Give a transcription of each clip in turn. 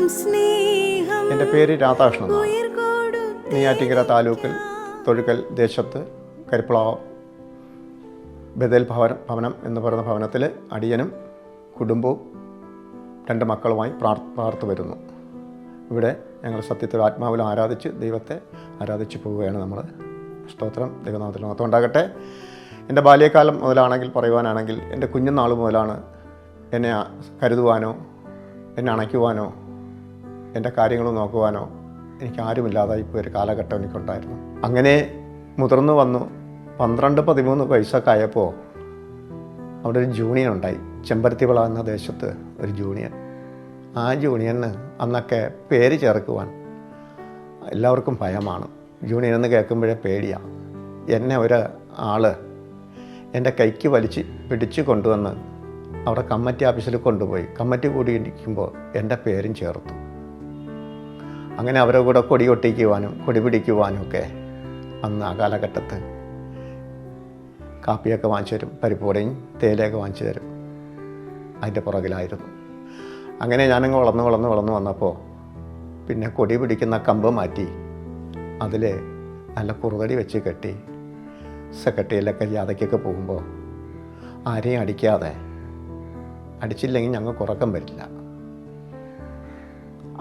എൻ്റെ പേര് രാധാകൃഷ്ണൻ. നെയ്യാറ്റിൻകര താലൂക്കിൽ തൊഴുക്കൽ ദേശത്ത് കരിപ്പളാവ് ബദൽ ഭവനം എന്ന് പറയുന്ന ഭവനത്തിൽ അടിയനും കുടുംബവും 2 മക്കളുമായി പാർത്തു വരുന്നു. ഇവിടെ ഞങ്ങൾ സത്യത്തിൽ ആത്മാവിൽ ആരാധിച്ച് ദൈവത്തെ ആരാധിച്ച് പോവുകയാണ് നമ്മൾ. സ്തോത്രം, ദൈവനാമത്തിൽ മഹത്വം ഉണ്ടാകട്ടെ. എൻ്റെ ബാല്യകാലം മുതലാണെങ്കിൽ പറയുവാനാണെങ്കിൽ എൻ്റെ കുഞ്ഞുനാൾ മുതലാണ് എന്നെ കരുതുവാനോ എന്നെ അണയ്ക്കുവാനോ എൻ്റെ കാര്യങ്ങൾ നോക്കുവാനോ എനിക്ക് ആരുമില്ലാതായിപ്പോയി ഒരു കാലഘട്ടം എനിക്കുണ്ടായിരുന്നു. അങ്ങനെ മുതിർന്നു വന്നു 12-13 വയസ്സൊക്കെ ആയപ്പോൾ അവിടെ ഒരു ജൂനിയൻ ഉണ്ടായി. ചെമ്പരത്തിവിള എന്ന ദേശത്ത് ഒരു ജൂനിയൻ. ആ ജൂനിയന് അന്നൊക്കെ പേര് ചേർക്കുവാൻ എല്ലാവർക്കും ഭയമാണ്. ജൂനിയൻ എന്ന് കേൾക്കുമ്പോഴേ പേടിയാണ്. എന്നെ ഒരാൾ എൻ്റെ കൈക്ക് പിടിച്ച് കൊണ്ടുവന്ന് അവിടെ കമ്മിറ്റി ഓഫീസിൽ കൊണ്ടുപോയി കമ്മിറ്റി കൂടിയിരിക്കുമ്പോൾ എൻ്റെ പേരും ചേർത്തു. അങ്ങനെ അവരെ കൂടെ കൊടി ഒട്ടിക്കുവാനും കൊടി പിടിക്കുവാനും ഒക്കെ അന്ന് ആ കാലഘട്ടത്ത് കാപ്പിയൊക്കെ വാങ്ങിച്ചു തരും, പരിപ്പുവടയും തേയിലയൊക്കെ വാങ്ങിച്ചു തരും. അതിൻ്റെ പുറകിലായിരുന്നു. അങ്ങനെ ഞാനങ്ങ് വളർന്ന് വന്നപ്പോൾ പിന്നെ കൊടി പിടിക്കുന്ന കമ്പ് മാറ്റി അതിൽ നല്ല കുറുതടി വെച്ച് കെട്ടി സെക്രട്ടറിയിലൊക്കെ ജാഥയ്ക്കൊക്കെ പോകുമ്പോൾ ആരെയും അടിച്ചില്ലെങ്കിൽ ഞങ്ങൾക്ക് ഉറക്കം വരില്ല.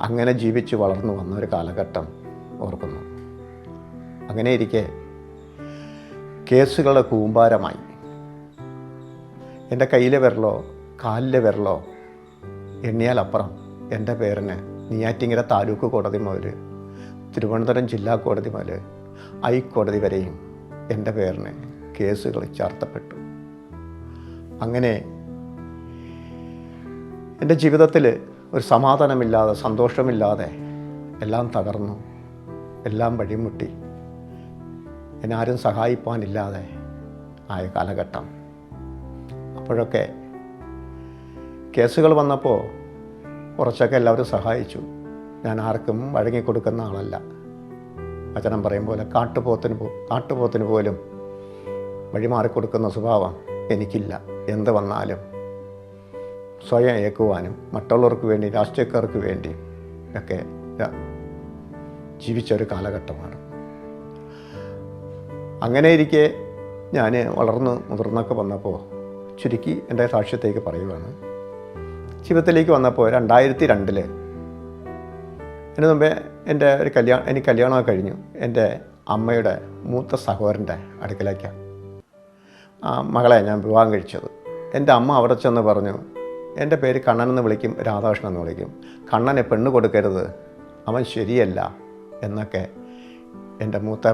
അങ്ങനെ ജീവിച്ച് വളർന്നു വന്ന ഒരു കാലഘട്ടം ഓർക്കുന്നു. അങ്ങനെ ഇരിക്കെ കേസുകളുടെ കൂമ്പാരമായി. എൻ്റെ കയ്യിലെ വിരലോ കാലിലെ വിരലോ എണ്ണിയാലപ്പുറം എൻ്റെ പേരിന് നെയ്യാറ്റിൻകര താലൂക്ക് കോടതി മുതൽ തിരുവനന്തപുരം ജില്ലാ കോടതി മുതൽ ഹൈക്കോടതി വരെയും എൻ്റെ പേരിന് കേസുകൾ ചാർത്തപ്പെട്ടു. അങ്ങനെ എൻ്റെ ജീവിതത്തിൽ ഒരു സമാധാനമില്ലാതെ സന്തോഷമില്ലാതെ എല്ലാം തകർന്നു, എല്ലാം വഴിമുട്ടി, എന്നെ ആരും സഹായിപ്പാനില്ലാതെ ആയ കാലഘട്ടം. അപ്പോഴൊക്കെ കേസുകൾ വന്നപ്പോൾ കുറച്ചൊക്കെ എല്ലാവരും സഹായിച്ചു. ഞാൻ ആർക്കും വഴങ്ങിക്കൊടുക്കുന്ന ആളല്ല. വചനം പറയും പോലെ കാട്ടുപോത്തിന് പോലും വഴിമാറിക്കൊടുക്കുന്ന സ്വഭാവം എനിക്കില്ല. എന്ത് വന്നാലും സ്വയം ഏക്കുവാനും മറ്റുള്ളവർക്ക് വേണ്ടി രാഷ്ട്രീയക്കാർക്ക് വേണ്ടി ഒക്കെ ജീവിച്ചൊരു കാലഘട്ടമാണ്. അങ്ങനെ ഇരിക്കെ ഞാൻ വളർന്ന് മുതിർന്നൊക്കെ വന്നപ്പോൾ ചുരുക്കി എൻ്റെ സാക്ഷ്യത്തേക്ക് പറയുവാണ്. ജീവിതത്തിലേക്ക് വന്നപ്പോൾ 2002 അതിന് മുമ്പേ എനിക്ക് കല്യാണമൊക്കെ കഴിഞ്ഞു. എൻ്റെ അമ്മയുടെ മൂത്ത സഹോദരൻ്റെ അടുക്കലേക്കാണ് മകളെ ഞാൻ വിവാഹം കഴിച്ചത്. എൻ്റെ അമ്മ അവിടെ ചെന്ന് പറഞ്ഞു, എൻ്റെ പേര് കണ്ണൻ എന്ന് വിളിക്കും, രാധാകൃഷ്ണൻ എന്ന് വിളിക്കും, കണ്ണനെ പെണ്ണ് കൊടുക്കരുത്, അവൻ ശരിയല്ല എന്നൊക്കെ എൻ്റെ മൂത്ത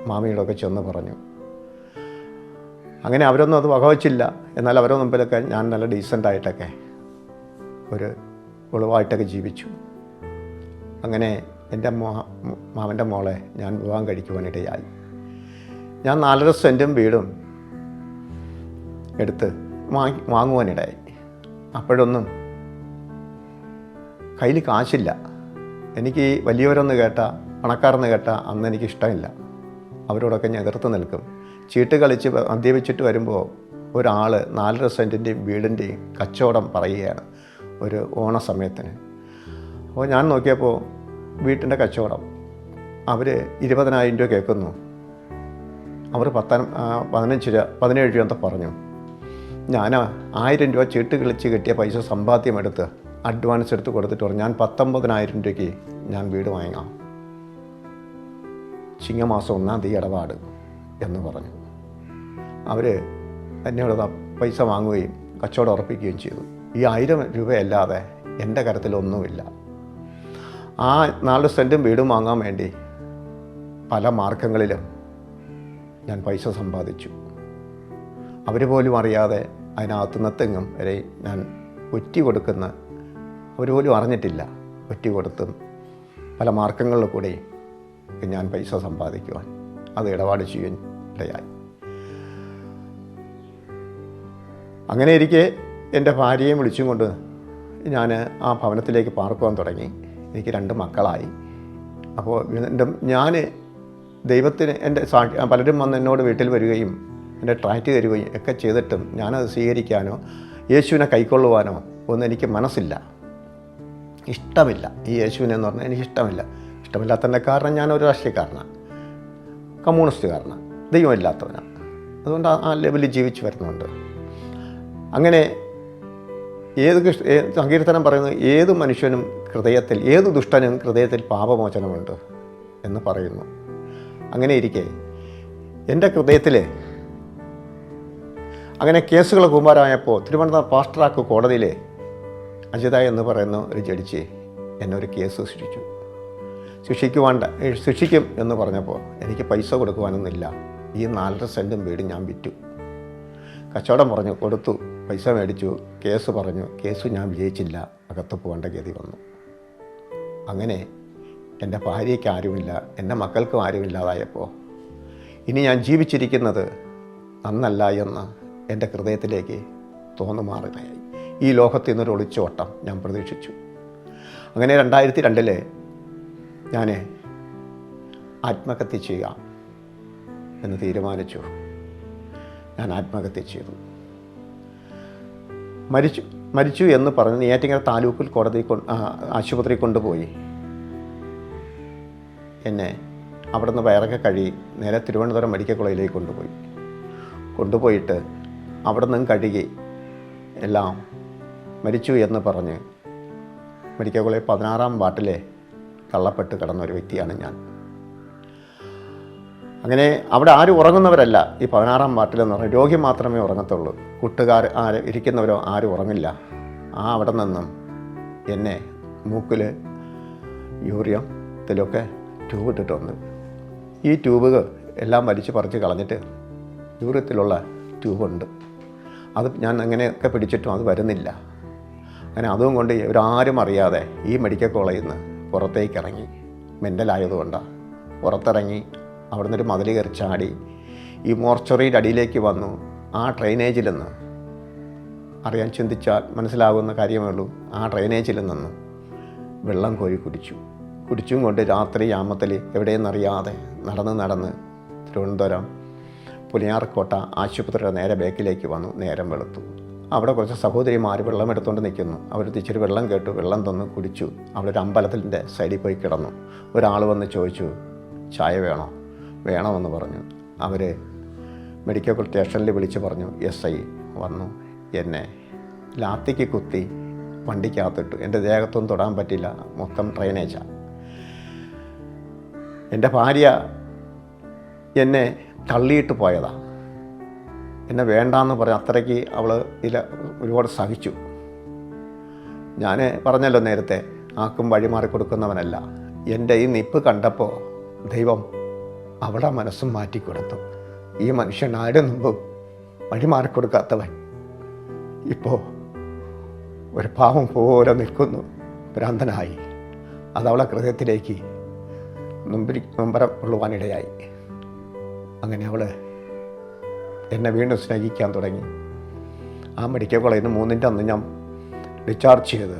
മാമിയോടൊക്കെ ചെന്ന് പറഞ്ഞു. അങ്ങനെ അവരൊന്നും അത് വകവച്ചില്ല. എന്നാൽ അവരുടെ മുമ്പിലൊക്കെ ഞാൻ നല്ല ഡീസൻ്റായിട്ടൊക്കെ ഒരു ഒളിവായിട്ടൊക്കെ ജീവിച്ചു. അങ്ങനെ എൻ്റെ മാമൻ്റെ മോളെ ഞാൻ വിവാഹം കഴിക്കുവാനിടയായി. ഞാൻ 4.5 സെൻറ്റും വീടും എടുത്ത് വാങ്ങുവാനിടയായി. അപ്പോഴൊന്നും കയ്യിൽ കാശില്ല. എനിക്ക് വലിയവരെന്ന് പണക്കാരെന്ന് അന്ന് എനിക്ക് ഇഷ്ടമില്ല. അവരോടൊക്കെ ഞാൻ എതിർത്ത് നിൽക്കും. ചീട്ട് കളിച്ച് മദ്യപിച്ചിട്ട് വരുമ്പോൾ ഒരാൾ 4.5 സെൻറ്റിൻ്റെയും വീടിൻ്റെയും കച്ചവടം പറയുകയാണ് ഒരു ഓണസമയത്തിന്. അപ്പോൾ ഞാൻ നോക്കിയപ്പോൾ വീട്ടിൻ്റെ കച്ചവടം അവർ 20,000 രൂപ കേൾക്കുന്നു. അവർ 17 രൂപ എന്താ പറഞ്ഞു. ഞാൻ 1000 രൂപ ചീട്ട് കളിച്ച് കിട്ടിയ പൈസ സമ്പാദ്യമെടുത്ത് അഡ്വാൻസ് എടുത്ത് കൊടുത്തിട്ട് പറഞ്ഞു, ഞാൻ 19,000 രൂപയ്ക്ക് ഞാൻ വീട് വാങ്ങാം, ചിങ്ങമാസം 1-ാം തീയതി ഇടപാട് എന്ന് പറഞ്ഞു. അവർ എന്നോട് പൈസ വാങ്ങുകയും കച്ചവടം ഉറപ്പിക്കുകയും ചെയ്തു. ഈ 1000 രൂപയല്ലാതെ എൻ്റെ കരത്തിലൊന്നുമില്ല. ആ 4 സെൻറ്റും വീടും വാങ്ങാൻ വേണ്ടി പല മാർഗങ്ങളിലും ഞാൻ പൈസ സമ്പാദിച്ചു. അവർ പോലും അറിയാതെ അതിനകത്തുനിന്ന് തെങ്ങും വരെ ഞാൻ ഒറ്റി കൊടുക്കുന്ന അവർ പോലും അറിഞ്ഞിട്ടില്ല. ഒറ്റി കൊടുത്തും പല മാർഗങ്ങളിൽ കൂടി ഞാൻ പൈസ സമ്പാദിക്കുവാൻ അത് ഇടപാട് ചെയ്യാൻ ഇടയായി. അങ്ങനെ ഇരിക്കെ എൻ്റെ ഭാര്യയെ വിളിച്ചും കൊണ്ട് ഞാൻ ആ ഭവനത്തിലേക്ക് പാർക്കുവാൻ തുടങ്ങി. എനിക്ക് 2 മക്കളായി. അപ്പോൾ ഞാൻ ദൈവത്തിന് എൻ്റെ പലരും വന്ന് എന്നോട് വീട്ടിൽ വരികയും എൻ്റെ ട്രാക്റ്റ് തരികയും ഒക്കെ ചെയ്തിട്ടും ഞാനത് സ്വീകരിക്കാനോ യേശുവിനെ കൈക്കൊള്ളുവാനോ ഒന്നും എനിക്ക് മനസ്സില്ല. ഇഷ്ടമില്ല. ഈ യേശുവിനെ എന്ന് പറഞ്ഞാൽ എനിക്കിഷ്ടമില്ല. ഇഷ്ടമില്ലാത്തതിൻ്റെ കാരണം ഞാനൊരു രാഷ്ട്രീയക്കാരനാണ്, കമ്മ്യൂണിസ്റ്റുകാരനാണ്, ദൈവമില്ലാത്തവനാണ്. അതുകൊണ്ട് ആ ലെവലിൽ ജീവിച്ചു വരുന്നുണ്ട്. അങ്ങനെ സങ്കീർത്തനം പറയുന്നത് ഏത് മനുഷ്യനും ഹൃദയത്തിൽ, ഏത് ദുഷ്ടനും ഹൃദയത്തിൽ പാപമോചനമുണ്ട് എന്ന് പറയുന്നു. അങ്ങനെ ഇരിക്കെ എൻ്റെ ഹൃദയത്തിൽ അങ്ങനെ കേസുകൾ കൂമ്പാരമായപ്പോൾ തിരുവനന്തപുരം ഫാസ്റ്റ് ട്രാക്ക് കോടതിയിൽ അജിത എന്ന് പറയുന്ന ഒരു ജഡ്ജി എന്നെ ഒരു കേസ് ശിക്ഷിക്കും എന്ന് പറഞ്ഞപ്പോൾ എനിക്ക് പൈസ കൊടുക്കുവാനൊന്നുമില്ല. ഈ 4.5 സെൻറ്റും വീട് ഞാൻ വിറ്റു, കച്ചവടം പറഞ്ഞു, കൊടുത്തു, പൈസ മേടിച്ചു, കേസ് പറഞ്ഞു. കേസ് ഞാൻ വിജയിച്ചില്ല, അകത്ത് പോകേണ്ട ഗതി വന്നു. അങ്ങനെ എൻ്റെ ഭാര്യയ്ക്ക് ആരുമില്ല, എൻ്റെ മക്കൾക്കും ആരുമില്ലാതായപ്പോൾ ഇനി ഞാൻ ജീവിച്ചിരിക്കുന്നത് നന്നല്ല എന്ന് എൻ്റെ ഹൃദയത്തിലേക്ക് തോന്നുമാറുകയായി. ഈ ലോകത്തിൽ നിന്നൊരു ഒളിച്ചോട്ടം ഞാൻ പ്രതീക്ഷിച്ചു. അങ്ങനെ 2002 ഞാൻ ആത്മഹത്യ ചെയ്യാം എന്ന് തീരുമാനിച്ചു. ഞാൻ ആത്മഹത്യ ചെയ്തു. മരിച്ചു എന്ന് പറഞ്ഞ് നെയ്യാറ്റിൻകര താലൂക്കിൽ ആശുപത്രി കൊണ്ടുപോയി. എന്നെ അവിടെ നിന്ന് വയറൊക്കെ കഴുകി നേരെ തിരുവനന്തപുരം മെഡിക്കൽ കോളേജിലേക്ക് കൊണ്ടുപോയിട്ട് അവിടെ നിന്നും കഴുകി എല്ലാം മരിച്ചു എന്ന് പറഞ്ഞ് മെഡിക്കൽ കോളേജ് 16-ാം വാർഡിലെ തള്ളപ്പെട്ട് കിടന്ന ഒരു വ്യക്തിയാണ് ഞാൻ. അങ്ങനെ അവിടെ ആരും ഉറങ്ങുന്നവരല്ല. ഈ 16-ാം വാർഡിലെന്ന് പറഞ്ഞാൽ രോഗി മാത്രമേ ഉറങ്ങത്തുള്ളൂ. കൂട്ടുകാർ ഇരിക്കുന്നവരോ ആരും ഉറങ്ങില്ല. അവിടെ നിന്നും എന്നെ മൂക്കിൽ യൂറിയത്തിലൊക്കെ ട്യൂബ് ഇട്ടിട്ടുണ്ട്. ഈ ട്യൂബ് എല്ലാം വലിച്ചു പറിച്ച് കളഞ്ഞിട്ട് യൂറിയത്തിലുള്ള ട്യൂബുണ്ട്. അത് ഞാൻ അങ്ങനെയൊക്കെ പിടിച്ചിട്ടും അത് വരുന്നില്ല. അങ്ങനെ അതും കൊണ്ട് ഇവരാരും അറിയാതെ ഈ മെഡിക്കൽ കോളേജിൽ നിന്ന് പുറത്തേക്ക് ഇറങ്ങി. മെൻ്റലായതുകൊണ്ടാണ് പുറത്തിറങ്ങി. അവിടെ നിന്നൊരു മതിൽ കയറി ചാടി ഈ മോർച്ചറിയുടെ അടിയിലേക്ക് വന്നു. ആ ഡ്രെയിനേജിൽ നിന്ന് അറിയാൻ ചിന്തിച്ചാൽ മനസ്സിലാകുന്ന കാര്യമേ ഉള്ളൂ. ആ ഡ്രെയിനേജിൽ നിന്ന് വെള്ളം കോരി കുടിച്ചും കൊണ്ട് രാത്രി യാമത്തിൽ എവിടെയെന്നറിയാതെ നടന്ന് തിരുവനന്തപുരം പുലിയാർക്കോട്ട ആശുപത്രിയുടെ നേരെ ബേക്കിലേക്ക് വന്നു. നേരം വെളുത്തു. അവിടെ കുറച്ച് സഹോദരിമാർ വെള്ളം എടുത്തുകൊണ്ട് നിൽക്കുന്നു. അവർ തിരിച്ചൊരു വെള്ളം കേട്ടു, വെള്ളം തന്നു, കുടിച്ചു. അവിടെ ഒരു അമ്പലത്തിൻ്റെ സൈഡിൽ പോയി കിടന്നു. ഒരാൾ വന്ന് ചോദിച്ചു, ചായ വേണമെന്ന് പറഞ്ഞു. അവർ മെഡിക്കൽ സ്റ്റേഷനിൽ വിളിച്ച് പറഞ്ഞു. SI വന്നു. എന്നെ ലാത്തിക്ക് കുത്തി വണ്ടിക്കകത്തിട്ടു. എൻ്റെ ദേഹത്തൊന്നും തൊടാൻ പറ്റില്ല, മൊത്തം ഡ്രെയിനേജാണ്. എൻ്റെ ഭാര്യ എന്നെ തള്ളിയിട്ട് പോയതാണ്. എന്നെ വേണ്ടാന്ന് പറഞ്ഞ് അത്രയ്ക്ക് അവൾ ഒരുപാട് സഹിച്ചു. ഞാൻ പറഞ്ഞല്ലോ നേരത്തെ, ആർക്കും വഴിമാറി കൊടുക്കുന്നവനല്ല. എൻ്റെ ഈ നിപ്പ് കണ്ടപ്പോൾ ദൈവം അവിടെ മനസ്സും മാറ്റിക്കൊടുത്തു. ഈ മനുഷ്യൻ ആരും മുമ്പ് വഴിമാറിക്കൊടുക്കാത്തവൻ ഇപ്പോൾ ഒരു പാവം പോലെ നിൽക്കുന്നു, ഭ്രാന്തനായി. അതവളെ ഹൃദയത്തിലേക്ക് നൊമ്പരം കൊള്ളുവാനിടയായി. അങ്ങനെ അവൾ എന്നെ വീണ്ടും സ്നേഹിക്കാൻ തുടങ്ങി. ആ മെഡിക്കൽ കോളേജിൽ നിന്ന് 3-ൻ്റെ അന്ന് ഞാൻ ഡിസ്ചാർജ് ചെയ്ത്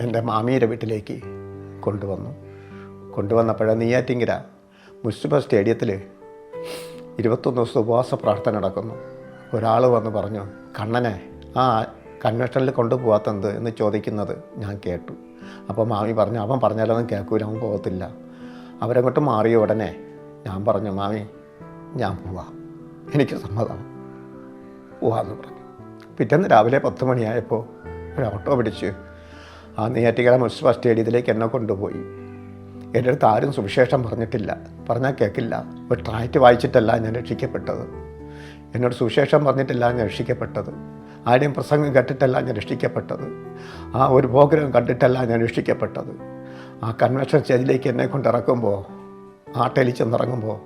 എൻ്റെ മാമിയുടെ വീട്ടിലേക്ക് കൊണ്ടുവന്നപ്പോഴേ നെയ്യാറ്റിൻകര മുനിസിപ്പൽ സ്റ്റേഡിയത്തിൽ 21 ദിവസം ഉപവാസ പ്രാർത്ഥന നടക്കുന്നു. ഒരാൾ വന്ന് പറഞ്ഞു, കണ്ണനെ ആ കൺവെൻഷനിൽ കൊണ്ടുപോകാത്തത് എന്ന് ചോദിക്കുന്നത് ഞാൻ കേട്ടു. അപ്പോൾ മാമി പറഞ്ഞു, അവൻ പറഞ്ഞാലൊന്നും കേൾക്കൂല, അവൻ പോകത്തില്ല. അവരങ്ങോട്ട് മാറിയ ഉടനെ ഞാൻ പറഞ്ഞു, മാമി ഞാൻ പോവാം, എനിക്ക് സമ്മതം, പോവാമെന്ന് പറഞ്ഞു. പിറ്റേന്ന് രാവിലെ 10 മണിയായപ്പോൾ ഒരു ഓട്ടോ പിടിച്ച് ആ നെയ്യാറ്റിൻകര മുനിസിപ്പൽ സ്റ്റേഡിയത്തിലേക്ക് എന്നെ കൊണ്ടുപോയി. എൻ്റെ അടുത്ത് ആരും സുവിശേഷം പറഞ്ഞാൽ കേൾക്കില്ല. ഒരു ട്രാക്റ്റ് വായിച്ചിട്ടല്ല ഞാൻ രക്ഷിക്കപ്പെട്ടത്. എന്നോട് സുവിശേഷം പറഞ്ഞിട്ടില്ല ഞാൻ രക്ഷിക്കപ്പെട്ടത്. ആരുടെയും പ്രസംഗം കേട്ടിട്ടല്ല ഞാൻ രക്ഷിക്കപ്പെട്ടത്. ആ ഒരു പ്രോഗ്രാം കണ്ടിട്ടല്ല ഞാൻ രക്ഷിക്കപ്പെട്ടത്. ആ കൺവെൻഷൻ സ്റ്റേജിലേക്ക് എന്നെ കൊണ്ടിറക്കുമ്പോൾ, ആട്ടയിൽ ചെന്നിറങ്ങുമ്പോൾ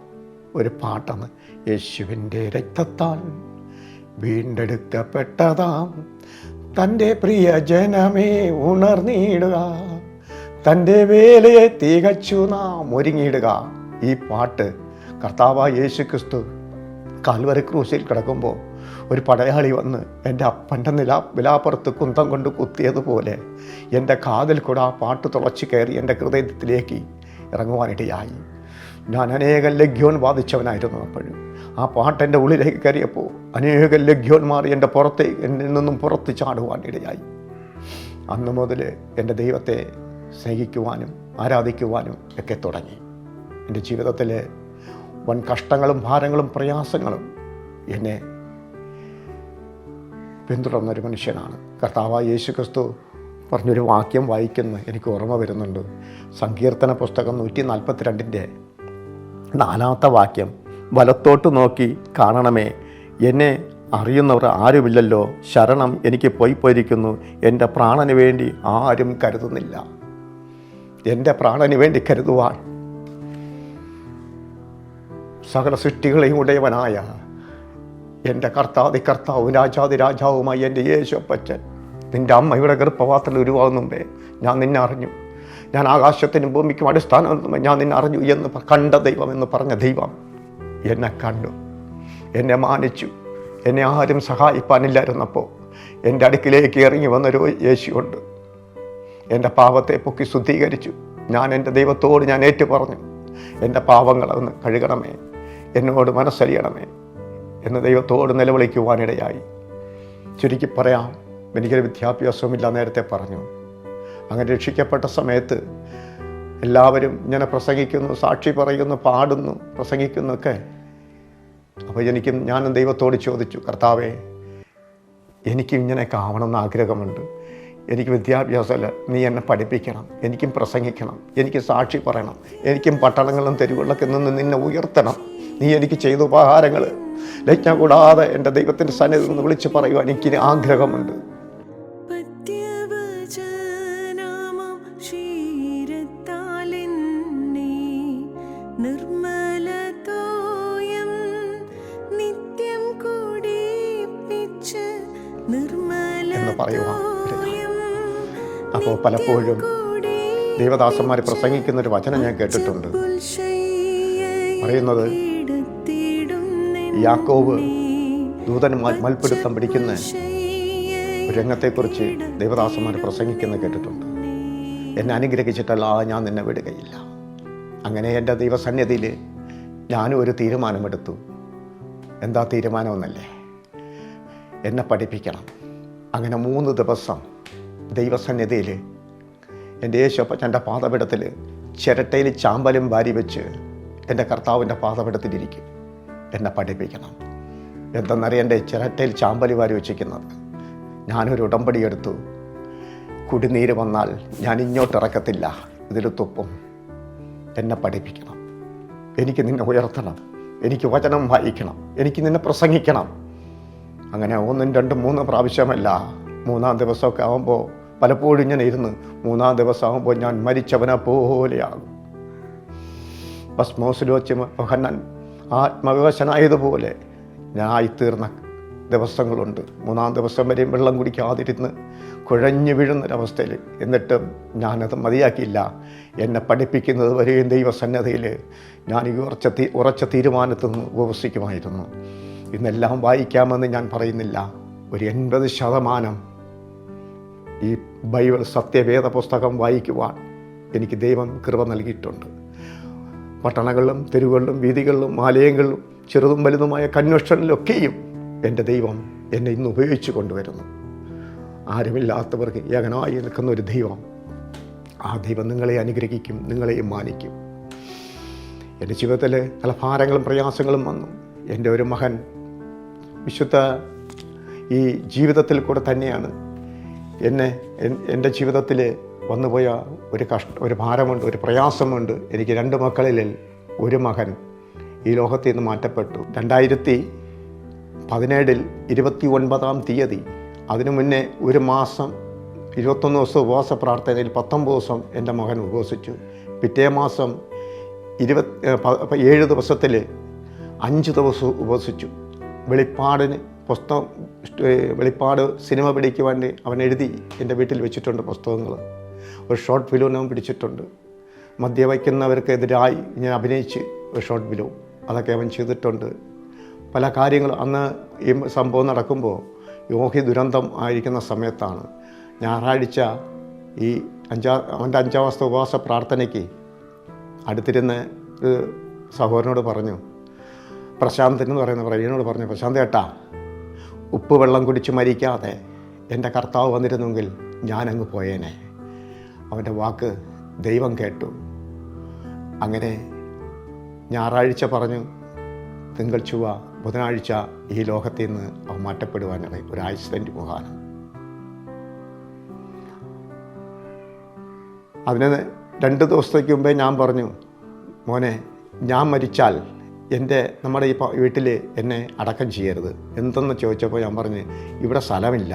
ഒരു പാട്ടാണ്, യേശുവിൻ്റെ രക്തത്താൽ വീണ്ടെടുക്കപ്പെട്ടതാം തൻ്റെ പ്രിയ ജനമേ ഉണർന്നിടുക, തൻ്റെ വേലയെ തികച്ചു നാം ഒരുങ്ങിയിടുക. ഈ പാട്ട് കർത്താവായ യേശു ക്രിസ്തു കാൽവരി ക്രൂശിൽ കിടക്കുമ്പോൾ ഒരു പടയാളി വന്ന് എൻ്റെ അപ്പൻ്റെ വിലാപ്പുറത്ത് കുന്തം കൊണ്ട് കുത്തിയതുപോലെ എൻ്റെ കാതിൽ കൂടെ ആ പാട്ട് തുളച്ച് കയറി എൻ്റെ ഹൃദയത്തിലേക്ക് ഇറങ്ങുവാനിടയായി. ഞാൻ അനേകം ലഗ്യോൻ ബാധിച്ചവനായിരുന്നു. അപ്പോഴും ആ പാട്ട് എൻ്റെ ഉള്ളിലേക്ക് കയറിയപ്പോൾ അനേകം ലഗ്യോന്മാർ എന്നിൽ നിന്നും പുറത്ത് ചാടുവാനിടയായി. അന്ന് മുതൽ എൻ്റെ ദൈവത്തെ സ്നേഹിക്കുവാനും ആരാധിക്കുവാനും ഒക്കെ തുടങ്ങി. എൻ്റെ ജീവിതത്തിൽ വൻ കഷ്ടങ്ങളും ഭാരങ്ങളും പ്രയാസങ്ങളും എന്നെ പിന്തുടർന്നൊരു മനുഷ്യനാണ്. കർത്താവായ യേശുക്രിസ്തു പറഞ്ഞൊരു വാക്യം വായിക്കുന്ന എനിക്ക് ഓർമ്മ വരുന്നുണ്ട്. സങ്കീർത്തന പുസ്തകം 142 4 വാക്യം, വലത്തോട്ട് നോക്കി കാണണമേ, എന്നെ അറിയുന്നവർ ആരുമില്ലല്ലോ, ശരണം എനിക്ക് പോയിരിക്കുന്നു, എൻ്റെ പ്രാണന് വേണ്ടി ആരും കരുതുന്നില്ല. എൻ്റെ പ്രാണന് വേണ്ടി കരുതുവാൻ സകല സൃഷ്ടികളെയും ഉടയവനായ എൻ്റെ കർത്താവും രാജാവുമായി എൻ്റെ യേശുപ്പച്ചൻ, നിൻ്റെ അമ്മയുടെ ഗർഭപാത്രത്തിൽ ഉരുവാകും മുമ്പേ ഞാൻ നിന്നെ അറിഞ്ഞു, ഞാൻ ആകാശത്തിനും ഭൂമിക്കും അടിസ്ഥാനം ഞാൻ നിന്നെ അറിഞ്ഞു എന്ന് കണ്ട ദൈവം എന്ന് പറഞ്ഞ ദൈവം എന്നെ കണ്ടു, എന്നെ മാനിച്ചു. എന്നെ ആരും സഹായിപ്പാനില്ലായിരുന്നപ്പോൾ എൻ്റെ അടുക്കിലേക്ക് ഇറങ്ങി വന്നൊരു യേശുവുണ്ട്. എൻ്റെ പാപത്തെ പൊക്കി ശുദ്ധീകരിച്ചു. ഞാൻ എൻ്റെ ദൈവത്തോട് ഞാൻ ഏറ്റു പറഞ്ഞു, എൻ്റെ പാപങ്ങളൊന്ന് കഴുകണമേ, എന്നോട് മനസ്സലിയണമേ എന്ന് ദൈവത്തോട് നിലവിളിക്കുവാനിടയായി. ചുരുക്കി പറയാം, എനിക്കൊരു വിദ്യാഭ്യാസവുമില്ല, നേരത്തെ പറഞ്ഞു. അങ്ങനെ രക്ഷിക്കപ്പെട്ട സമയത്ത് എല്ലാവരും ഇങ്ങനെ പ്രസംഗിക്കുന്നു, സാക്ഷി പറയുന്നു, പാടുന്നു, പ്രസംഗിക്കുന്നൊക്കെ. അപ്പോൾ ഞാനും ദൈവത്തോട് ചോദിച്ചു, കർത്താവേ, എനിക്കും ഇങ്ങനെയൊക്കെ ആവണമെന്ന് ആഗ്രഹമുണ്ട്. എനിക്ക് വിദ്യാഭ്യാസമല്ല, നീ എന്നെ പഠിപ്പിക്കണം, എനിക്കും പ്രസംഗിക്കണം, എനിക്ക് സാക്ഷി പറയണം, എനിക്കും പട്ടണങ്ങളിലും തെരുവുകളിലൊക്കെ നിന്ന് നിന്നെ ഉയർത്തണം. നീ എനിക്ക് ചെയ്ത ഉപഹാരങ്ങൾ ലജ്ഞ കൂടാതെ എൻ്റെ ദൈവത്തിൻ്റെ സന്നിധിയിൽ നിന്ന് വിളിച്ച് പറയുവാൻ എനിക്ക് ആഗ്രഹമുണ്ട്. എന്ന് പറയുവാൻ അപ്പോൾ പലപ്പോഴും ദേവദാസന്മാർ പ്രസംഗിക്കുന്നൊരു വചനം ഞാൻ കേട്ടിട്ടുണ്ട്. പറയുന്നത് യാക്കോബ് ദൂതൻ മൽപ്പിടുത്തം പിടിക്കുന്ന ഒരു രംഗത്തെക്കുറിച്ച് ദേവദാസന്മാർ പ്രസംഗിക്കുന്നത് കേട്ടിട്ടുണ്ട്. എന്നെ അനുഗ്രഹിച്ചിട്ടല്ല ഞാൻ നിന്നെ വിടുകയില്ല. അങ്ങനെ എൻ്റെ ദൈവസന്നിധിയിൽ ഞാനും ഒരു തീരുമാനമെടുത്തു. എന്താ തീരുമാനമെന്നല്ലേ? എന്നെ പഠിപ്പിക്കണം. അങ്ങനെ 3 ദിവസം ദൈവസന്നിധിയിൽ എൻ്റെ യേശുപ്പച്ചൻ്റെ പാദപീഠത്തിൽ ചിരട്ടയിൽ ചാമ്പലും വാരി വെച്ച് എൻ്റെ കർത്താവിൻ്റെ പാദപീഠത്തിലിരിക്കും. എന്നെ പഠിപ്പിക്കണം. എന്തെന്നറിയാം, എൻ്റെ ചിരട്ടയിൽ ചാമ്പല് വാരി വെച്ചിരിക്കുന്നത്. ഞാനൊരു ഉടമ്പടി എടുത്തു. കുടിനീര് വന്നാൽ ഞാൻ ഇങ്ങോട്ടിറക്കത്തില്ല, ഇതിൽ തുപ്പും. എന്നെ പഠിപ്പിക്കണം. എനിക്ക് നിന്നെ ഉയർത്തണം. എനിക്ക് വചനം വായിക്കണം. എനിക്ക് നിന്നെ പ്രസംഗിക്കണം. അങ്ങനെ 1, 2, 3 പ്രാവശ്യമല്ല. 3-ാം ദിവസമൊക്കെ ആകുമ്പോൾ പലപ്പോഴും ഞാൻ ഇരുന്ന് 3-ാം ദിവസം ആകുമ്പോൾ ഞാൻ മരിച്ചവനെ പോലെയാകും. ഭസ്മോസിൽ വെച്ച് യോഹന്നാൻ ആത്മവിവശനായതുപോലെ ഞാനായിത്തീർന്ന ദിവസങ്ങളുണ്ട്. 3-ാം ദിവസം വരെയും വെള്ളം കുടിക്കാതിരുന്ന് കുഴഞ്ഞു വീഴുന്നൊരവസ്ഥയിൽ. എന്നിട്ടും ഞാനത് മതിയാക്കിയില്ല. എന്നെ പഠിപ്പിക്കുന്നത് വരെയും ദൈവസന്നദ്ധയിൽ ഞാൻ ഈ ഉറച്ച തീരുമാനത്തിൽ നിന്ന് ഉപവസിക്കുമായിരുന്നു. ഇന്നെല്ലാം വായിക്കാമെന്ന് ഞാൻ പറയുന്നില്ല. ഒരു 80% ഈ ബൈബിൾ സത്യവേദ പുസ്തകം വായിക്കുവാൻ എനിക്ക് ദൈവം കൃപ നൽകിയിട്ടുണ്ട്. പട്ടണങ്ങളിലും തെരുവുകളിലും വീതികളിലും ആലയങ്ങളിലും ചെറുതും വലുതുമായ കൺവെൻഷനിലൊക്കെയും എൻ്റെ ദൈവം എന്നെ ഇന്ന് ഉപയോഗിച്ചു കൊണ്ടുവരുന്നു. ആരുമില്ലാത്തവർക്ക് ഏകനായി നിൽക്കുന്ന ഒരു ദൈവം. ആ ദൈവം നിങ്ങളെ അനുഗ്രഹിക്കും, നിങ്ങളെയും മാനിക്കും. എൻ്റെ ജീവിതത്തിൽ പല ഭാരങ്ങളും പ്രയാസങ്ങളും വന്നു. എൻ്റെ ഒരു മകൻ വിശുദ്ധ ഈ ജീവിതത്തിൽ കൂടെ തന്നെയാണ് എൻ്റെ ജീവിതത്തിൽ വന്നുപോയ ഒരു ഭാരമുണ്ട്, ഒരു പ്രയാസമുണ്ട്. എനിക്ക് 2 മക്കളിൽ ഒരു മകൻ ഈ ലോകത്തിൽ നിന്ന് മാറ്റപ്പെട്ടു. 2017 29-ാം തീയതി. അതിനു മുന്നേ ഒരു മാസം 21 ദിവസം ഉപവാസ പ്രാർത്ഥനയിൽ 19 ദിവസം എൻ്റെ മകൻ ഉപവസിച്ചു. പിറ്റേ മാസം 7 ദിവസത്തിൽ 5 ദിവസം ഉപവസിച്ചു. വെളിപ്പാട് സിനിമ പിടിക്ക് വേണ്ടി അവൻ എഴുതി എൻ്റെ വീട്ടിൽ വെച്ചിട്ടുണ്ട് പുസ്തകങ്ങൾ. ഒരു ഷോർട്ട് ഫിലിം അവൻ പിടിച്ചിട്ടുണ്ട്. മദ്യവയ്ക്കുന്നവർക്കെതിരായി ഞാൻ അഭിനയിച്ച് ഒരു ഷോർട്ട് ഫിലിം, അതൊക്കെ അവൻ ചെയ്തിട്ടുണ്ട്. പല കാര്യങ്ങളും അന്ന് ഈ സംഭവം നടക്കുമ്പോൾ യോഹി ദുരന്തം ആയിരിക്കുന്ന സമയത്താണ്. ഞായറാഴ്ച അവൻ്റെ 5-ാം ദിവസത്തെ ഉപവാസ പ്രാർത്ഥനയ്ക്ക് അടുത്തിരുന്ന് ഒരു സഹോദരനോട് പറഞ്ഞു, പ്രശാന്തൻ എന്ന് പറയുന്ന പ്രവീണോട് പറഞ്ഞു, പ്രശാന്ത് ഏട്ടാ, ഉപ്പ് വെള്ളം കുടിച്ച് മരിക്കാതെ എൻ്റെ കർത്താവ് വന്നിരുന്നെങ്കിൽ ഞാനങ്ങ് പോയേനെ. അവൻ്റെ വാക്ക് ദൈവം കേട്ടു. അങ്ങനെ ഞായറാഴ്ച പറഞ്ഞു, തിങ്കൾ ചൊവ്വ ബുധനാഴ്ച ഈ ലോകത്തിൽ നിന്ന് അവൻ മാറ്റപ്പെടുവാനായി ഒരു ആക്സിഡൻറ്റ് മുഖാനം. അതിന് 2 ദിവസത്തേക്ക് മുമ്പേ ഞാൻ പറഞ്ഞു, മോനെ ഞാൻ മരിച്ചാൽ നമ്മുടെ ഈ വീട്ടിൽ എന്നെ അടക്കം ചെയ്യരുത്. എന്തെന്ന് ചോദിച്ചപ്പോൾ ഞാൻ പറഞ്ഞു, ഇവിടെ സ്ഥലമില്ല,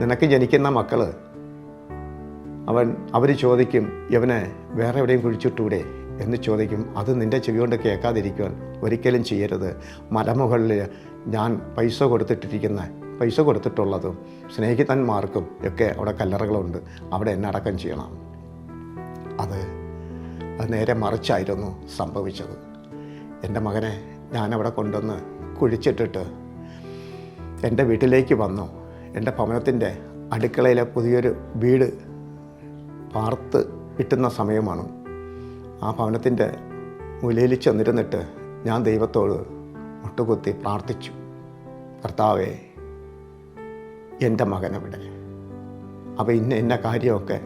നിനക്ക് ജനിക്കുന്ന മക്കൾ അവർ ചോദിക്കും ഇവനെ വേറെ എവിടെയും കുഴിച്ചിട്ടൂടെ എന്ന് ചോദിക്കും. അത് നിൻ്റെ ചെവി കൊണ്ട് കേൾക്കാതിരിക്കുവാൻ ഒരിക്കലും ചെയ്യരുത്. മലമുകളിൽ ഞാൻ പൈസ കൊടുത്തിട്ടുള്ളതും സ്നേഹിതന്മാർക്കും ഒക്കെ അവിടെ കല്ലറകളുണ്ട്, അവിടെ എന്നെ അടക്കം ചെയ്യണം. അത് നേരെ മറിച്ചായിരുന്നു സംഭവിച്ചത്. എൻ്റെ മകനെ ഞാനവിടെ കൊണ്ടുവന്ന് കുഴിച്ചിട്ടിട്ട് എൻ്റെ വീട്ടിലേക്ക് വന്നു. എൻ്റെ ഭവനത്തിൻ്റെ അടുക്കളയിലെ പുതിയൊരു വീട് പാർത്ത് കിട്ടുന്ന സമയമാണ്. ആ ഭവനത്തിൻ്റെ മൂലയിൽ ചെന്നിരുന്നിട്ട് ഞാൻ ദൈവത്തോട് മുട്ടുകുത്തി പ്രാർത്ഥിച്ചു, കർത്താവേ, എൻ്റെ മകനെവിടെ? അവൻ ഇന്ന കാര്യമൊക്കെ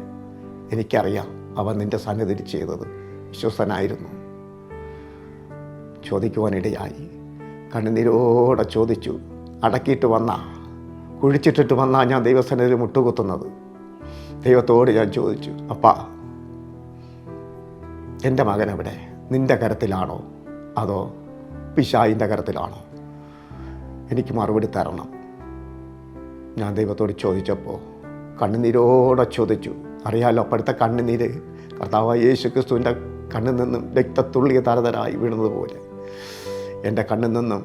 എനിക്കറിയാം, അവൻ നിൻ്റെ സന്നിധിയിൽ ചെയ്തത് വിശ്വസ്തനായിരുന്നു. ചോദിക്കുവാനിടയായി. കണ്ണുനീരോടെ ചോദിച്ചു. അടക്കിയിട്ട് കുഴിച്ചിട്ടിട്ട് ഞാൻ ദൈവസന്നിധിയിൽ മുട്ടുകുത്തുന്നത്. ദൈവത്തോട് ഞാൻ ചോദിച്ചു, അപ്പാ, എൻ്റെ മകനെവിടെ? നിൻ്റെ കരത്തിലാണോ അതോ പിശാചിൻ്റെ കരത്തിലാണോ? എനിക്ക് മറുപടി തരണം. ഞാൻ ദൈവത്തോട് ചോദിച്ചപ്പോൾ കണ്ണുനീരോടെ ചോദിച്ചു. അറിയാമല്ലോ, അപ്പോഴത്തെ കണ്ണുനീര് കർത്താവായ യേശു ക്രിസ്തുവിൻ്റെ കണ്ണിൽ നിന്നും രക്തത്തുള്ളിയ തരതരായി വീണത് പോലെ എൻ്റെ കണ്ണിൽ നിന്നും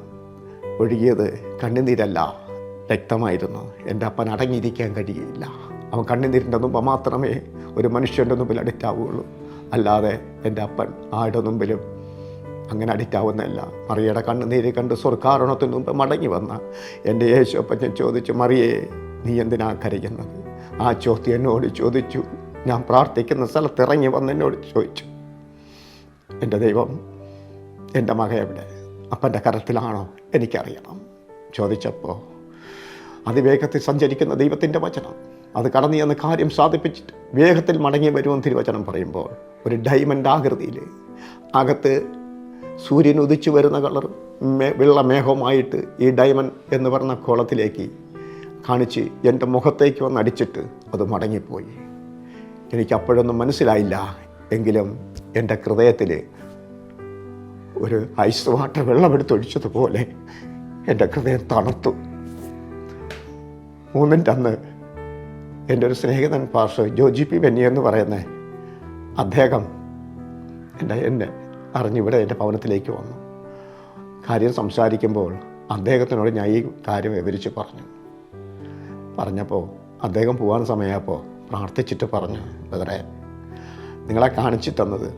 ഒഴുകിയത് കണ്ണുനീരല്ല, രക്തമായിരുന്നു. എൻ്റെ അപ്പൻ അടങ്ങിയിരിക്കാൻ കഴിയില്ല. അവൻ കണ്ണുനീരിൻ്റെ മുമ്പ് മാത്രമേ ഒരു മനുഷ്യൻ്റെ മുമ്പിൽ അഡിക്റ്റാവുകയുള്ളൂ. അല്ലാതെ എൻ്റെ അപ്പൻ ആരുടെ മുമ്പിലും അങ്ങനെ അഡിക്റ്റാവുന്നതല്ല. മറിയയുടെ കണ്ണുനീര് കണ്ട് സ്വർഗ്ഗാരോഹണത്തിന് മുമ്പ് മടങ്ങി വന്ന എൻ്റെ യേശുപ്പൻ ഞാൻ ചോദിച്ചു, മറിയേ, നീ എന്തിനാ കരയുന്നത്? ആ ചോദ്യം എന്നോട് ചോദിച്ചു. ഞാൻ പ്രാർത്ഥിക്കുന്ന സ്ഥലത്ത് ഇറങ്ങി വന്ന് എന്നോട് ചോദിച്ചു, എൻ്റെ ദൈവം, എൻ്റെ മകൻ എവിടെ? അപ്പൻ്റെ കരത്തിലാണോ? എനിക്കറിയണം. ചോദിച്ചപ്പോൾ അതിവേഗത്തിൽ സഞ്ചരിക്കുന്ന ദൈവത്തിൻ്റെ വചനം അത് കടന്നു ചെന്ന് കാര്യം സാധിപ്പിച്ചിട്ട് വേഗത്തിൽ മടങ്ങി വരുമെന്ന് തിരുവചനം പറയുമ്പോൾ ഒരു ഡയമണ്ട് ആകൃതിയിൽ അകത്ത് സൂര്യൻ ഉദിച്ചു വരുന്ന കളർ വെള്ളമേഘമായിട്ട് ഈ ഡയമണ്ട് എന്ന് പറഞ്ഞ കോളത്തിലേക്ക് കാണിച്ച് എൻ്റെ മുഖത്തേക്ക് വന്ന് അടിച്ചിട്ട് അത് മടങ്ങിപ്പോയി. എനിക്കപ്പോഴൊന്നും മനസ്സിലായില്ല. എങ്കിലും എൻ്റെ ഹൃദയത്തിൽ ഒരു ഐസ് വാട്ടർ വെള്ളമെടുത്തൊഴിച്ചതുപോലെ എൻ്റെ ഹൃദയം തണുത്തു. 3-ൻ്റെ അന്ന് എൻ്റെ ഒരു സ്നേഹിതൻ പാസ്റ്റർ ജോജി പി ബെന്നി എന്ന് പറയുന്ന അദ്ദേഹം എന്നെ അറിഞ്ഞിവിടെ എൻ്റെ ഭവനത്തിലേക്ക് വന്നു. കാര്യം സംസാരിക്കുമ്പോൾ അദ്ദേഹത്തിനോട് ഞാൻ ഈ കാര്യം വിവരിച്ച് പറഞ്ഞപ്പോൾ അദ്ദേഹം പോകാൻ സമയമായപ്പോൾ പ്രാർത്ഥിച്ചിട്ട് പറഞ്ഞു, ബ്രദറെ, നിങ്ങളെ കാണിച്ചു തന്നത്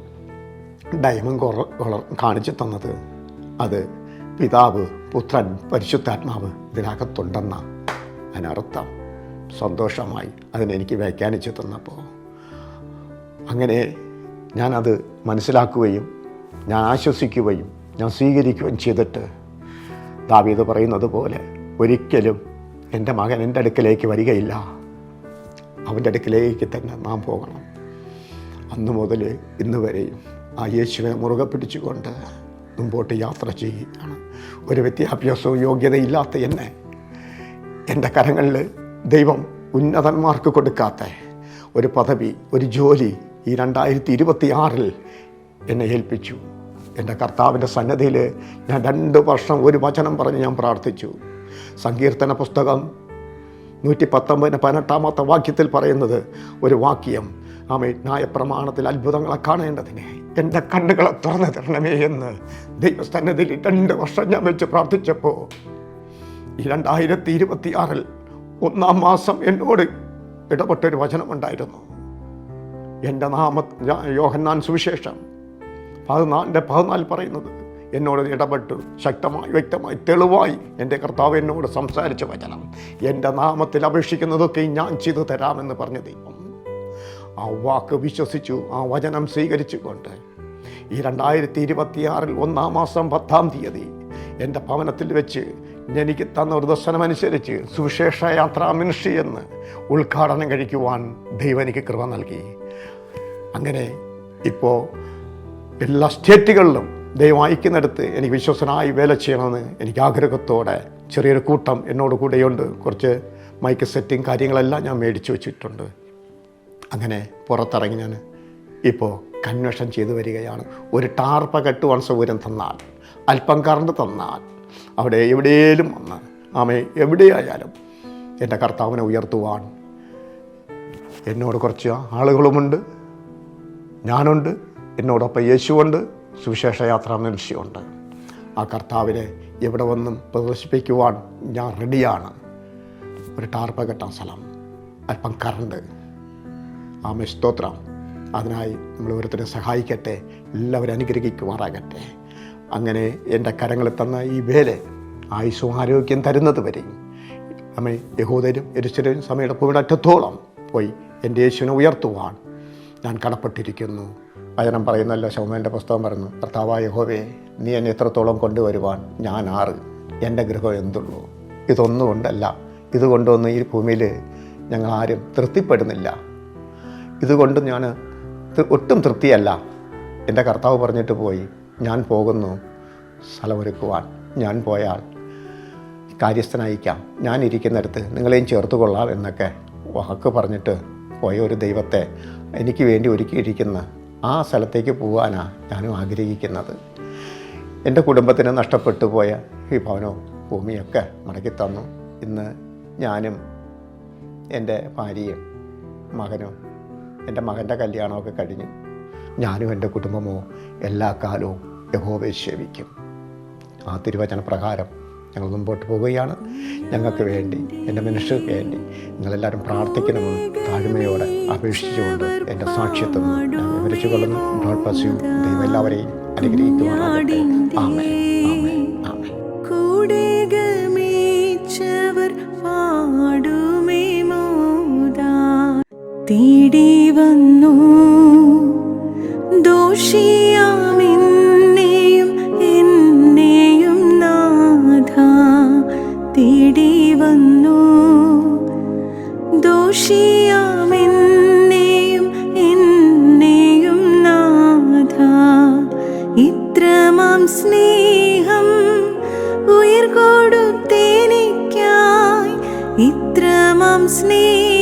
ഡയമണ്ട് കാണിച്ചു തന്നത് അത് പിതാവ്, പുത്രൻ, പരിശുദ്ധാത്മാവ് ഇതിനകത്തുണ്ടെന്ന അതിനർത്ഥം. സന്തോഷമായി അതിനെനിക്ക് വ്യാഖ്യാനിച്ചു തന്നപ്പോൾ അങ്ങനെ ഞാനത് മനസ്സിലാക്കുകയും ഞാൻ ആശ്വസിക്കുകയും ഞാൻ സ്വീകരിക്കുകയും ചെയ്തിട്ട് ദാവീദ് പറയുന്നത് പോലെ ഒരിക്കലും എൻ്റെ മകൻ എൻ്റെ അടുക്കലേക്ക് വരികയില്ല, അവൻ്റെ അടുക്കലേക്ക് തന്നെ നാം പോകണം. അന്ന് മുതൽ ഇന്ന് വരെയും ആ യേശുവിനെ മുറുകെ പിടിച്ചുകൊണ്ട് മുമ്പോട്ട് യാത്ര ചെയ്യുകയാണ്. ഒരു വിദ്യാഭ്യാസവും യോഗ്യതയില്ലാത്ത എന്നെ എൻ്റെ കരങ്ങളിൽ ദൈവം ഉന്നതന്മാർക്ക് കൊടുക്കാത്ത ഒരു പദവി, ഒരു ജോലി ഈ 2026 എന്നെ ഏൽപ്പിച്ചു. എൻ്റെ കർത്താവിൻ്റെ സന്നദ്ധിയിൽ ഞാൻ 2 വർഷം ഒരു വചനം പറഞ്ഞ് ഞാൻ പ്രാർത്ഥിച്ചു. സങ്കീർത്തന പുസ്തകം 119-18 വാക്യത്തിൽ പറയുന്നത് ഒരു വാക്യം, ന്യായപ്രമാണത്തിൽ അത്ഭുതങ്ങളെ കാണേണ്ടതിനെ എൻ്റെ കണ്ണുകളെ തുറന്നു തരണമേ എന്ന് ദൈവസന്നിധിയിൽ 2 വർഷം ഞാൻ വെച്ച് പ്രാർത്ഥിച്ചപ്പോൾ ഈ 2026 1-ാം മാസം എന്നോട് ഇടപെട്ടൊരു വചനമുണ്ടായിരുന്നു. എൻ്റെ യോഹന്നാൻ സുവിശേഷം 14 പറയുന്നത് എന്നോട് ഇടപെട്ടു. ശക്തമായി, വ്യക്തമായി, തെളിവായി എൻ്റെ കർത്താവ് എന്നോട് സംസാരിച്ച വചനം, എൻ്റെ നാമത്തിൽ അപേക്ഷിക്കുന്നതൊക്കെ ഞാൻ ചെയ്തു തരാമെന്ന് പറഞ്ഞ ദൈവം. ആ വാക്ക് വിശ്വസിച്ചു, ആ വചനം സ്വീകരിച്ചുകൊണ്ട് ഈ 2026 1-ാം മാസം 10-ാം തീയതി എൻ്റെ ഭവനത്തിൽ വെച്ച് എനിക്ക് തന്ന ഒരു ദർശനമനുസരിച്ച് സുവിശേഷ യാത്രാ മിനിസ്ട്രി എന്ന് ഉദ്ഘാടനം കഴിക്കുവാൻ ദൈവം എനിക്ക് കൃപ നൽകി. അങ്ങനെ ഇപ്പോൾ എല്ലാ സ്റ്റേറ്റുകളിലും ദൈവം അയക്കുന്നിടത്ത് എനിക്ക് വിശ്വസനായി വേല ചെയ്യണമെന്ന് എനിക്ക് ആഗ്രഹത്തോടെ ചെറിയൊരു കൂട്ടം എന്നോട് കൂടെയുണ്ട്. കുറച്ച് മൈക്ക് സെറ്റിംഗ് കാര്യങ്ങളെല്ലാം ഞാൻ മേടിച്ചു വെച്ചിട്ടുണ്ട്. അങ്ങനെ പുറത്തിറങ്ങി ഞാൻ ഇപ്പോൾ കൺവെൻഷൻ ചെയ്തു വരികയാണ്. ഒരു ടാർപ്പ കെട്ടുവാൻ സൗകര്യം തന്നാൽ, അല്പം കറണ്ട് തന്നാൽ, അവിടെ എവിടെയും വന്ന് എവിടെയായാലും എൻ്റെ കർത്താവിനെ ഉയർത്തുവാൻ എന്നോട് കുറച്ച് ആളുകളുമുണ്ട്, ഞാനുണ്ട്, എന്നോടൊപ്പം യേശുവുണ്ട്, സുവിശേഷ യാത്രാ മനുഷ്യമുണ്ട്. ആ കർത്താവിനെ എവിടെ വന്നും പ്രദർശിപ്പിക്കുവാൻ ഞാൻ റെഡിയാണ്. ഒരു ടാർപ്പ കെട്ടാൻ സ്ഥലം, അല്പം കറണ്ട്, സ്തോത്രം. അതിനായി നമ്മൾ ഓരോരുത്തരെ സഹായിക്കട്ടെ, എല്ലാവരും അനുഗ്രഹിക്കുമാറാകട്ടെ. അങ്ങനെ എൻ്റെ കരങ്ങളിൽ തന്ന ഈ വേല ആയുസ്സും ആരോഗ്യം തരുന്നത് വരെയും യഹൂദരും യെരൂശലേം സഭയുടെ ഭൂമിയുടെ അറ്റത്തോളം പോയി എൻ്റെ യേശുവിനെ ഉയർത്തുവാൻ ഞാൻ കടപ്പെട്ടിരിക്കുന്നു. വചനം പറയുന്നല്ലോ, ശമൂവേലിൻ്റെ പുസ്തകം പറയുന്നു, കർത്താവായ യഹോവേ, നീ എന്നെ എത്രത്തോളം കൊണ്ടുവരുവാൻ ഞാൻ ആറ്, എൻ്റെ ഗൃഹം എന്തുള്ളൂ. ഇതൊന്നും കൊണ്ടല്ല, ഇതുകൊണ്ടൊന്നും ഈ ഭൂമിയിൽ ഞങ്ങളാരും തൃപ്തിപ്പെടുന്നില്ല. ഇതുകൊണ്ട് ഞാൻ ഒട്ടും തൃപ്തിയല്ല. എൻ്റെ കർത്താവ് പറഞ്ഞിട്ട് പോയി, ഞാൻ പോകുന്നു സ്ഥലമൊരുക്കുവാൻ. ഞാൻ പോയാൽ കാര്യസ്ഥനയക്കാം, ഞാൻ ഇരിക്കുന്നിടത്ത് നിങ്ങളെയും ചേർത്ത് കൊള്ളാം എന്നൊക്കെ വാക്ക് പറഞ്ഞിട്ട് പോയ ഒരു ദൈവത്തെ എനിക്ക് വേണ്ടി ഒരുക്കിയിരിക്കുന്ന ആ സ്ഥലത്തേക്ക് പോകാനാണ് ഞാനും ആഗ്രഹിക്കുന്നത്. എൻ്റെ കുടുംബത്തിന് നഷ്ടപ്പെട്ടു പോയ ഈ ഭവനവും ഭൂമിയൊക്കെ മടക്കി തന്നു. ഇന്ന് ഞാനും എൻ്റെ ഭാര്യയും മകനും എൻ്റെ മകൻ്റെ കല്യാണമൊക്കെ കഴിഞ്ഞു. ഞാനും എൻ്റെ കുടുംബമോ എല്ലാ കാലവും യഹോവയെ സേവിക്കും. ആ തിരുവചന പ്രകാരം ഞങ്ങൾ മുമ്പോട്ട് പോവുകയാണ്. ഞങ്ങൾക്ക് വേണ്ടി, എൻ്റെ മനുഷ്യർക്ക് വേണ്ടി നിങ്ങളെല്ലാവരും പ്രാർത്ഥിക്കണമെന്ന് താഴ്മയോടെ അപേക്ഷിച്ചുകൊണ്ട് എൻ്റെ സാക്ഷ്യത്വം ഞാൻ വിവരിച്ചു കൊള്ളുന്നു. God bless you. ദൈവം എല്ലാവരെയും അനുഗ്രഹിക്കുവാനാകട്ടെ. ആമേൻ, ആമേൻ, ആമേൻ. തേടി വന്നു ദോഷിയാമെന്നെയും എന്നെയും നാഥ, തേടി വന്നു ദോഷിയാമെന്നെയും എന്നെയും നാഥ. ഇത്രമാം സ്നേഹം ഉയിർ കൊടുത്തെനിക്കായി, ഇത്രമാം സ്നേഹം